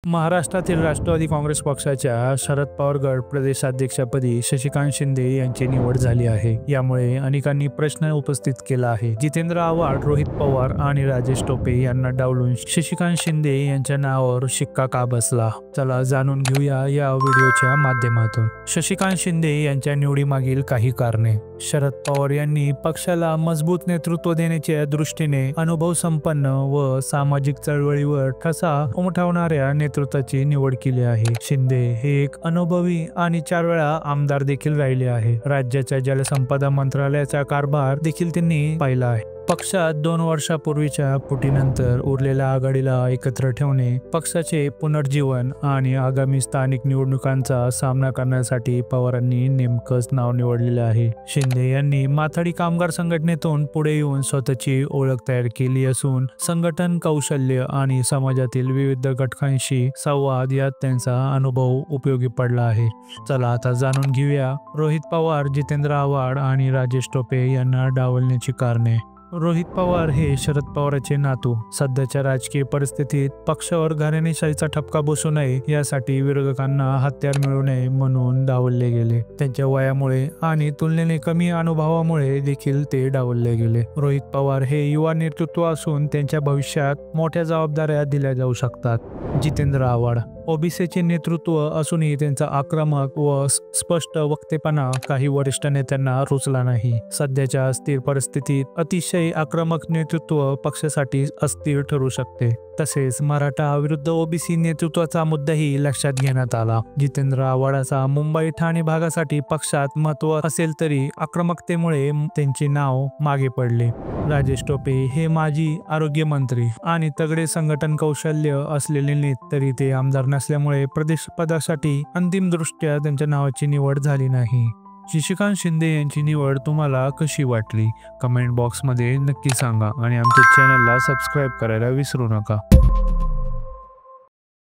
महाराष्ट्रातील राष्ट्रवादी काँग्रेस पक्षाच्या शरद पवार गट प्रदेशाध्यक्षपदी शशिकांत शिंदे यांची निवड झाली आहे। यामुळे अनेकांनी प्रश्न उपस्थित केला आहे। जितेंद्र आव्हाड, रोहित पवार आणि राजेश टोपे यांना डावलून शशिकांत शिंदे यांच्या नावावर शिक्का का बसला? चला जाणून घेऊया या व्हिडिओच्या माध्यमातून। शशिकांत शिंदे यांच्या निवडीमागील काही कारणे। शरद पवार यांनी पक्षाला मजबूत नेतृत्व देण्याच्या दृष्टीने अनुभव संपन्न व सामाजिक चळवळीवर ठसा उमटवणाऱ्या नेतृत्वाची निवड केली आहे। शिंदे हे एक अनुभवी आणि 4 वेळा आमदार देखील राहिले आहे। राज्याच्या जलसंपदा मंत्रालयाचा कारभार देखील त्यांनी पाहिला आहे। पक्षात 2 वर्षापूर्वीच्या फुटीनंतर उरलेल्या आघाडीला एकत्र ठेवणे, पक्षाचे पुनर्जीवन आणि आगामी स्थानिक निवडणुकांचा सामना करण्यासाठी पवारांनी नेमकंच नाव निवडलेले आहे। शिंदे यांनी माथाडी कामगार संघटनेतून पुढे येऊन स्वतःची ओळख तयार केली असून संघटन कौशल्य आणि समाजातील विविध घटकांशी संवाद यात त्यांचा अनुभव उपयोगी पडला आहे। चला आता जाणून घेऊया रोहित पवार, जितेंद्र आव्हाड आणि राजेश टोपे यांना डावलण्याची कारणे। रोहित पवार हे शरद पवारांचे नातू। सध्याच्या राजकीय परिस्थितीत पक्षावर घराणेशाहीचा ठपका बसू नये यासाठी विरोधकांना हत्यार मिळू नये म्हणून डावलले गेले। त्यांच्या वयामुळे आणि तुलनेने कमी अनुभवामुळे देखील ते डावलले गेले। रोहित पवार हे युवा नेतृत्व असून त्यांच्या भविष्यात मोठ्या जबाबदाऱ्या दिल्या जाऊ शकतात। जितेंद्र आव्हाड ओबीसीचे नेतृत्व असूनही त्यांचा आक्रमक व स्पष्ट वक्तेपणा काही वरिष्ठ नेत्यांना रुचला नाही। सध्याच्या अस्थिर परिस्थितीत अतिशय आक्रमक नेतृत्व पक्षासाठी अस्थिर ठरू शकते। तसेच मराठा विरुद्ध ओबीसी नेतृत्वाचा मुद्दाही लक्षात घेण्यात आला। जितेंद्र आव्हाडाचा मुंबई ठाणे भागासाठी पक्षात महत्त्व असेल तरी आक्रमकतेमुळे त्यांचे नाव मागे पडले। राजेश टोपे हे माजी आरोग्य मंत्री आणि तगडे संघटन कौशल्य असलेले नेते, तरी ते आमदार नसल्यामुळे प्रदेशपदासाठी अंतिमदृष्ट्या त्यांच्या नावाची निवड झाली नाही। शशिकांत शिंदे यांची निवड तुम्हाला कशी वाटली? कमेंट बॉक्समध्ये नक्की सांगा आणि आमच्या चॅनलला सबस्क्राईब करायला विसरू नका।